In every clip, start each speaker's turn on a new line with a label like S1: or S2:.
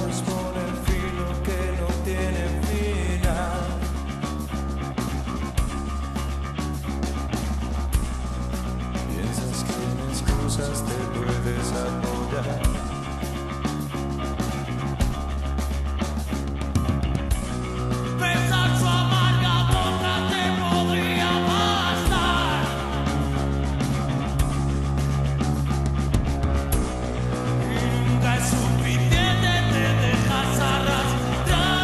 S1: nos pone el filo que no tiene final. Piensas que en excusas te puedes apoyar.
S2: Pensar su amarga boca te podría bastar. Y nunca es suficiente, te dejas arrastrar.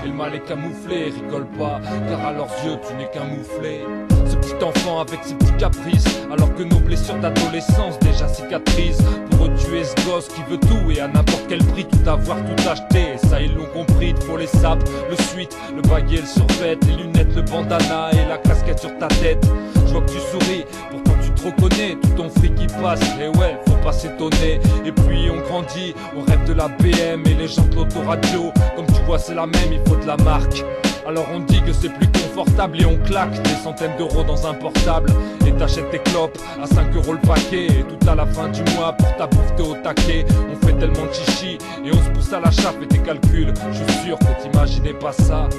S3: Et le mal est camouflé, rigole pas, car à leurs yeux tu n'es qu'un mouflé. Ce petit enfant avec ses petits caprices, alors que nos blessures d'adolescence déjà cicatrisent. Pour eux tu es ce gosse qui veut tout et à n'importe quel prix tout avoir, tout acheter. Et ça ils l'ont compris, il faut les sapes, le suite, le baguet, le survêt, les lunettes, le bandana et la casquette sur ta tête. Je vois que tu souris, pourtant tu te reconnais, tout ton fric qui passe, et ouais, faut pas s'étonner. Et puis on grandit, on rêve de la BM et les gens de l'autoradio. Comme tu vois c'est la même, il faut de la marque. Alors on dit que c'est plus confortable et on claque des centaines d'euros dans un portable. Et t'achètes tes clopes à 5 euros le paquet. Et tout à la fin du mois pour ta bouffe t'es au taquet. On fait tellement de chichi et on se pousse à la chape et tes calculs. Je suis sûr que t'imaginais pas ça.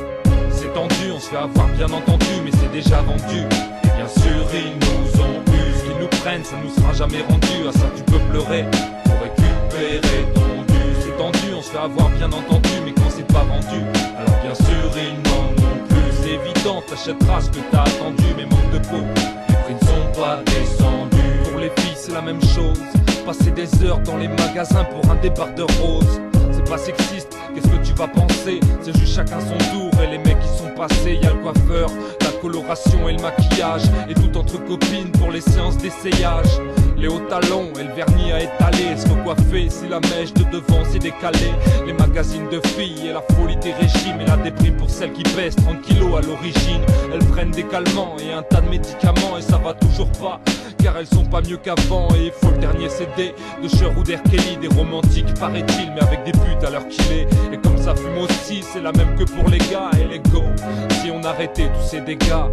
S3: C'est tendu, on se fait avoir bien entendu, mais c'est déjà vendu. Et bien sûr ils nous ont eu, ce qu'ils nous prennent ça nous sera jamais rendu. À ça tu peux pleurer pour récupérer ton dû. C'est tendu, on se fait avoir bien entendu, mais quand c'est pas vendu, alors bien sûr ils n'en ont plus. C'est évident, t'achèteras ce que t'as attendu, mais manque de peau, les prix ne sont pas descendus. Pour les filles c'est la même chose, passer des heures dans les magasins pour un débardeur rose. C'est pas sexiste, qu'est-ce que tu vas penser? C'est juste chacun son tour et les mecs qui sont passés. Y'a le coiffeur, la coloration et le maquillage, et tout entre copines pour les séances d'essayage. Les hauts talons et le vernis à étaler, se recoiffer si la mèche de devant s'est décalée. Les magazines de filles et la folie des régimes, et la déprime pour celles qui pèsent 30 kilos à l'origine. Elles prennent des calmants et un tas de médicaments et ça va toujours pas, car elles sont pas mieux qu'avant. Et il faut le dernier CD de Cher ou d'R. Kelly, des romantiques paraît-il, mais avec des putes à l'heure qu'il est. Et comme ça fume aussi, c'est la même que pour les gars. Et les go, si on arrêtait tous ces dégâts.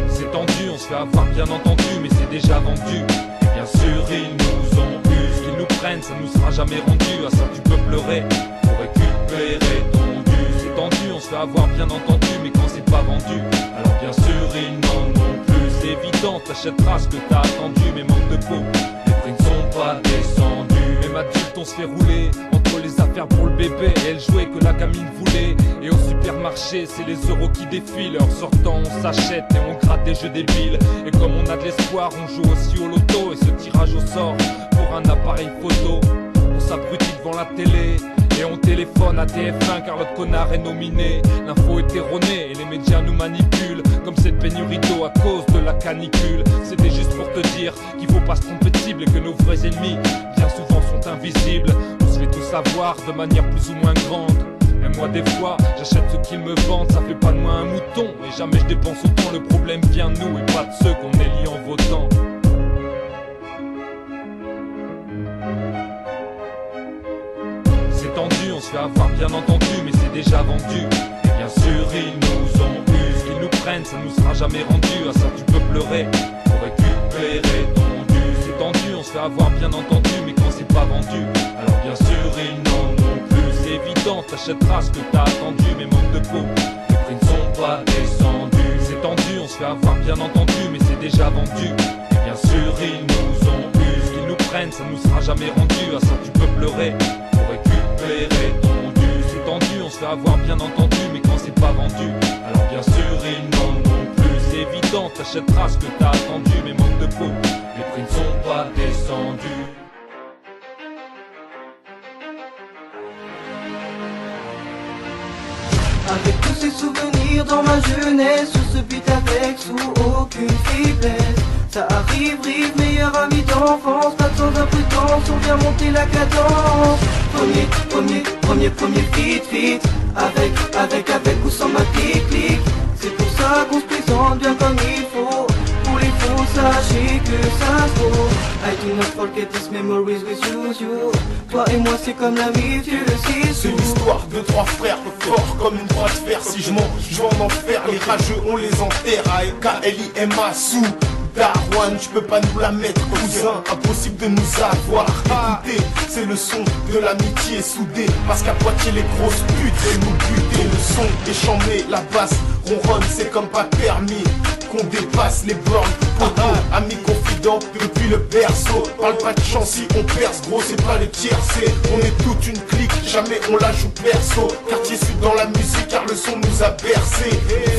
S3: C'est tendu, on se fait avoir bien entendu, mais c'est déjà vendu. Et bien sûr ils nous ont eu, ce qu'ils nous prennent ça nous sera jamais rendu. À ça tu peux pleurer pour récupérer ton dû. C'est tendu, on se fait avoir bien entendu, mais quand c'est pas vendu, alors bien sûr ils n'en ont plus. C'est évident, t'achèteras ce que t'as attendu, mais manque de peau, les prix ne sont pas descendus. Même adulte on se fait rouler entre les affaires pour le bébé et elle jouait que la gamine voulait. Et au supermarché c'est les euros qui défilent. En sortant on s'achète et on gratte des jeux débiles. Et comme on a de l'espoir on joue aussi au loto. Et ce tirage au sort pour un appareil photo, on s'abrutit devant la télé et on téléphone à TF1 car l'autre connard est nominé. L'info est erronée et les médias nous manipulent comme cette pénurie d'eau à cause de la canicule. C'était juste pour te dire qu'il faut pas se tromper de cible et que nos vrais ennemis bien souvent sont invisibles. On se fait tout savoir de manière plus ou moins grande. Et moi des fois j'achète ce qu'ils me vendent, ça fait pas de moi un mouton. Et jamais je dépense autant, le problème vient de nous et pas de ceux qu'on élit en votant. C'est tendu, on se fait avoir bien entendu, mais c'est déjà vendu. Et bien sûr ils nous ont eu, ce qu'ils nous prennent ça nous sera jamais rendu. À ça tu peux pleurer pour récupérer ton dû. C'est tendu, on se fait avoir bien entendu, mais quand c'est pas vendu, alors bien sûr ils n'en ont plus. C'est évident, t'achèteras ce que t'as attendu, mais manque de peau, les prix ne sont pas descendus. C'est tendu, fait avoir bien entendu, mais c'est déjà vendu. Et bien sûr ils nous ont eu, ce qu'ils nous prennent ça nous sera jamais rendu. À ça tu peux pleurer pour récupérer ton dû. C'est tendu, on se fait avoir bien entendu, mais quand c'est pas vendu, alors bien sûr ils n'en ont plus. C'est évident, t'achèteras ce que t'as attendu, mais manque de peau, les prix ne sont pas descendus.
S4: Avec tous ces souvenirs dans ma jeunesse, je se beat avec sous aucune faiblesse. Ça arrive, meilleur ami d'enfance, pas sans imprudence, on vient monter la cadence. Premier, fit, avec ou sans ma clique. C'est pour ça qu'on se présente bien comme il faut. Pour les faux, sachez que ça se vaut. I do not forget these memories with you. Toi et moi c'est comme la vie, tu le sais.
S5: C'est l'histoire de trois frères, forts comme une croix de fer. Si je mens, je vais en enfer. Les rageux on les enterre. A-L-K-L-I-M-A sous Darwan, tu peux pas nous la mettre, cousin, impossible de nous avoir. Écoutez, c'est le son de l'amitié soudée, parce qu'à Poitiers les grosses putes veulent nous buter. Le son est chambé, la basse ronronne, c'est comme pas permis qu'on dépasse les bornes. Amis confidents depuis le berceau, parle pas de chance si on perce, gros c'est pas les tiercés. On est toute une clique, jamais on la joue perso. Quartier sud dans la musique car le son nous a bercé.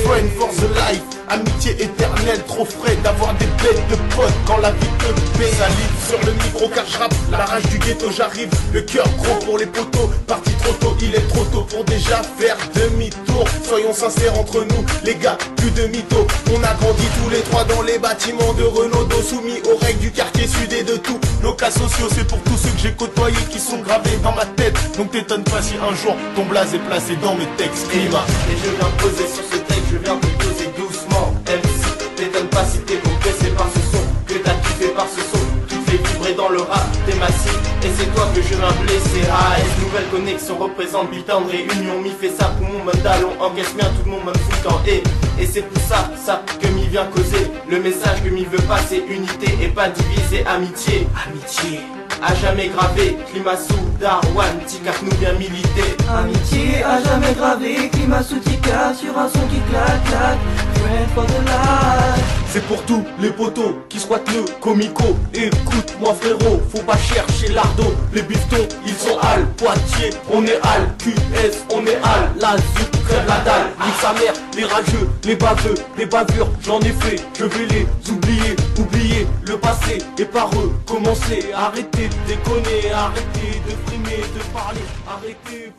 S5: Friend for the life, amitié éternelle, trop frais d'avoir des bêtes de potes quand la vie te paie. Salive sur le micro car je rappe, la rage du ghetto j'arrive. Le cœur gros pour les poteaux, parti trop tôt, il est trop tôt pour déjà faire demi-tour. Soyons sincères entre nous, les gars, plus de mythos. On a grandi tous les trois dans les bâtiments de Renaudot, soumis aux règles du quartier sud et de tous nos cas sociaux. C'est pour tous ceux que j'ai côtoyés qui sont gravés dans ma tête. Donc t'étonnes pas si un jour ton blaze est placé dans mes textes. Climat.
S4: Et je viens poser sur ce texte, je viens te poser doucement. MC, t'étonnes pas si t'es compressé par ce son, que t'as kiffé par ce son, qui te fait vibrer dans le rap, t'es massif. Et c'est toi que je viens blesser. AS, nouvelle connexion représente putain de réunion. M'y fait ça pour mon mandalon, encaisse bien tout le monde me fout en et c'est pour ça que m'y vient causer. Le message que m'y veut passer, unité et pas diviser, amitié. À jamais gravé, climat sous Darwan, Tika nous bien milité. Amitié à jamais gravé, climat sous Tika, sur un son qui claque, friend for the life.
S5: C'est pour tous les potos qui squattent le comico. Écoute-moi frérot, faut pas chercher l'ardo. Les biftons, ils sont hal, Poitiers, on est hal, QS, on est hal. La zup, crève la dalle, nique sa mère, les rageux, les baveux, les bavures, j'en ai fait, je vais les oublier le passé et par eux commencer. Arrêtez de déconner, arrêtez de frimer, de parler, arrêtez